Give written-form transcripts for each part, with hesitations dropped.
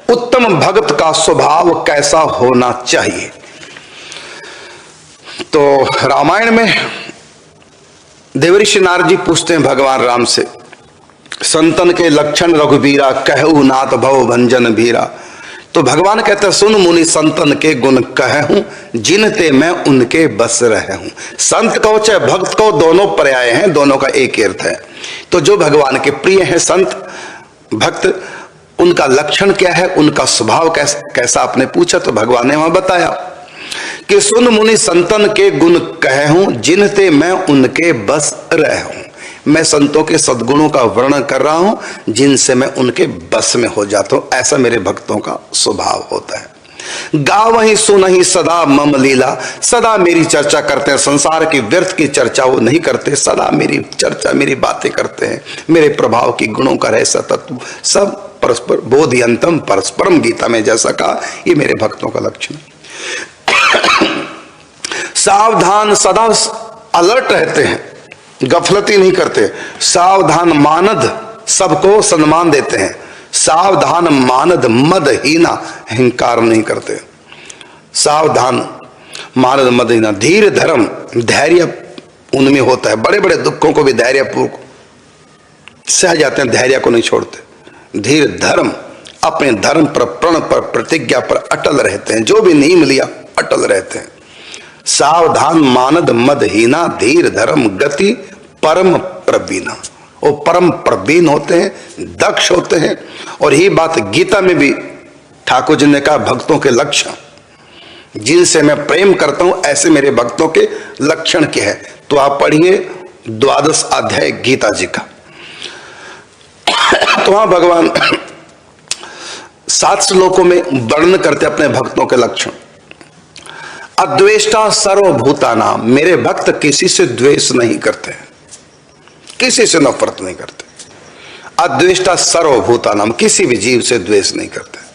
उत्तम भक्त का स्वभाव कैसा होना चाहिए। तो रामायण में देवऋषि नारद जी पूछते हैं भगवान राम से, संतन के लक्षण रघुबीरा, कहू नाथ भव भंजन भीरा। तो भगवान कहते हैं, सुन मुनि संतन के गुण कहूं, जिनते मैं उनके बस रहे हूं। संत कहो चाहे भक्त कहो, दोनों पर्याय हैं, दोनों का एक ही अर्थ है। तो जो भगवान के प्रिय हैं संत भक्त, उनका लक्षण क्या है, उनका स्वभाव कैसा आपने पूछा, तो भगवान ने वहां बताया कि सुन मुनि संतन के गुण कहूं, जिनते मैं उनके बस रहे हूं। मैं संतों के सद्गुणों का वर्णन कर रहा हूं, जिनसे मैं उनके बस में हो जाता हूं। ऐसा मेरे भक्तों का स्वभाव होता है। गावहि सुनहि सदा मम लीला, सदा मेरी चर्चा करते हैं, संसार की व्यर्थ की चर्चा वो नहीं करते, सदा मेरी चर्चा मेरी बातें करते हैं, मेरे प्रभाव की गुणों का रहस्य तत्व सब परस्पर बोधयंतम परस्परम, गीता में जैसा कहा, ये मेरे भक्तों का लक्षण। सावधान, सदा अलर्ट रहते हैं, गफलती नहीं करते। सावधान मानद, सबको सम्मान देते हैं। सावधान मानद मदहीना, अहंकार नहीं करते। सावधान मानद मदहीना, धीर धर्म, धैर्य उनमें होता है। बड़े बड़े दुखों को भी धैर्यपूर्वक सह जाते हैं, धैर्य को नहीं छोड़ते। धीर धर्म, अपने धर्म पर, प्रण पर, प्रतिज्ञा पर अटल रहते हैं, जो भी नियम लिया अटल रहते हैं। सावधान मानद मदहीना, धीर धर्म गति परम प्रवीणा। वो परम प्रवीण होते हैं, दक्ष होते हैं। और यही बात गीता में भी ठाकुर जी ने कहा, भक्तों के लक्षण, जिनसे मैं प्रेम करता हूं ऐसे मेरे भक्तों के लक्षण क्या है। तो आप पढ़िए 12वां अध्याय गीता जी का। तो वहां भगवान 7 श्लोकों में वर्णन करते अपने भक्तों के लक्षण। अद्वेष्टा सर्वभूतानाम, मेरे भक्त किसी से द्वेष नहीं करते, किसी से नफरत नहीं करते। अद्वेष्टा सर्वभूतानाम, किसी भी जीव से द्वेष नहीं करते।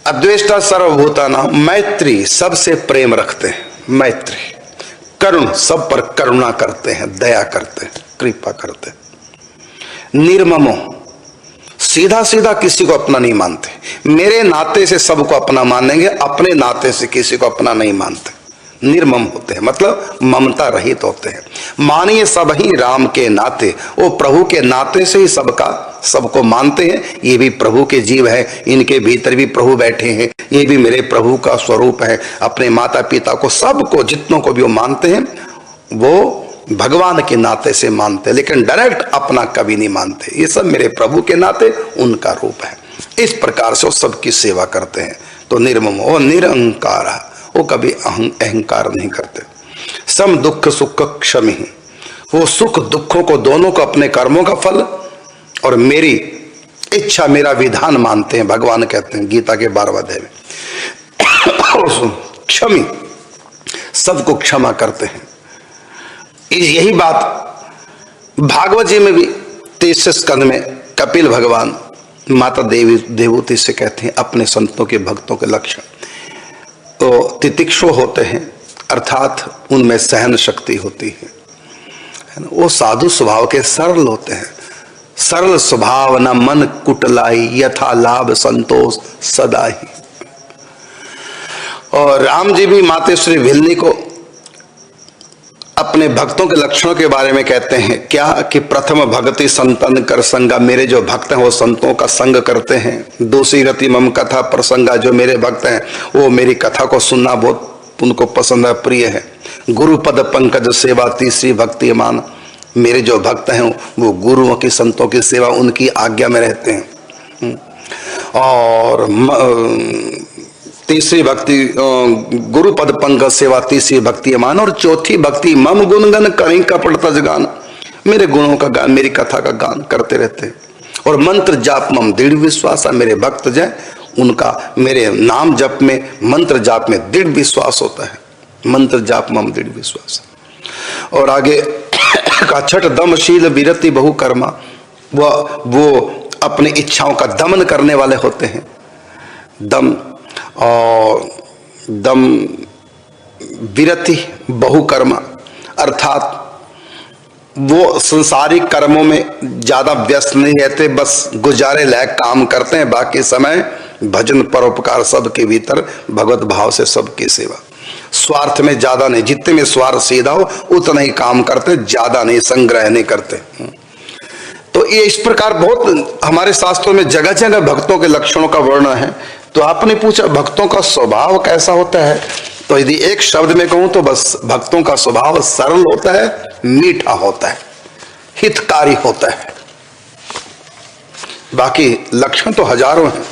अद्वेष्टा सर्वभूतानाम, मैत्री, सबसे प्रेम रखते हैं, मैत्री। करुण, सब पर करुणा करते हैं, दया करते हैं, कृपा करते हैं। निर्ममो, सीधा सीधा किसी को अपना नहीं मानते। मेरे नाते से सबको अपना मानेंगे, अपने नाते से किसी को अपना नहीं मानते। निर्मम होते हैं, मतलब ममता रहित होते हैं। मानिए सब ही राम के नाते, वो प्रभु के नाते से ही सबको मानते हैं। ये भी प्रभु के जीव है, इनके भीतर भी प्रभु बैठे हैं, ये भी मेरे प्रभु का स्वरूप है। अपने माता पिता को, सबको, जितनों को भी वो मानते हैं, वो भगवान के नाते से मानते, लेकिन डायरेक्ट अपना कभी नहीं मानते। ये सब मेरे प्रभु के नाते उनका रूप है। इस प्रकार से वो सबकी सेवा करते हैं। तो निर्मम हो, निरंकार, वो कभी अहंकार नहीं करते। सम दुख सुख क्षमी, वो सुख दुखों को, दोनों को, अपने कर्मों का फल और मेरी इच्छा, मेरा विधान मानते हैं। भगवान कहते हैं गीता के 12वें अध्याय में, क्षमी, सबको क्षमा करते हैं। यही बात भागवत जी में भी 23 स्कंद में कपिल भगवान माता देवूति से कहते हैं अपने संतों के भक्तों के लक्षण। तो तितिक्षु होते हैं, अर्थात उनमें सहन शक्ति होती है ना। वो साधु स्वभाव के, सरल होते हैं। सरल स्वभाव न मन कुटलाई, यथा लाभ संतोष सदा ही। और राम जी भी मातेश्वरी भिलनी को अपने भक्तों के लक्षणों के बारे में कहते हैं क्या, कि प्रथम भक्ति संतन कर संगा, मेरे जो भक्त हैं वो संतों का संग करते हैं। दूसरी रति मम कथा प्रसंगा, जो मेरे भक्त हैं वो मेरी कथा को सुनना बहुत उनको पसंद है, प्रिय है। गुरु पद पंकज सेवा, तीसरी भक्ति मान, मेरे जो भक्त हैं वो गुरुओं की, संतों की सेवा, उनकी आज्ञा में रहते हैं। और तीसरी भक्ति गुरु पद पंकज सेवा, तीसरी भक्ति मान, और चौथी भक्ति मम गुणगन कहीं कपट तजगान, मेरे गुणों का गान, मेरी कथा का गान करते रहते हैं। और मंत्र जाप मम दृढ़ विश्वास, मेरे भक्त जो उनका मेरे नाम जप में, मंत्र जाप में दृढ़ विश्वास होता है। मंत्र जाप मम दृढ़ विश्वास। और आगे का छठ दमशील विरति बहु कर्मा, वो अपनी इच्छाओं का दमन करने वाले होते हैं। दम और दम, विरति बहुकर्मा, अर्थात वो संसारिक कर्मों में ज्यादा व्यस्त नहीं रहते, बस गुजारे लायक काम करते हैं, बाकी समय भजन परोपकार सबके भीतर भगवत भाव से सबकी सेवा। स्वार्थ में ज्यादा नहीं, जितने में स्वार्थ सीधा हो उतना ही काम करते, ज्यादा नहीं, संग्रह नहीं करते। तो ये इस प्रकार बहुत हमारे शास्त्रों में जगह जगह भक्तों के लक्षणों का वर्णन है। तो आपने पूछा भक्तों का स्वभाव कैसा होता है, तो यदि एक शब्द में कहूं तो बस भक्तों का स्वभाव सरल होता है, मीठा होता है, हितकारी होता है। बाकी लक्षण तो हजारों हैं।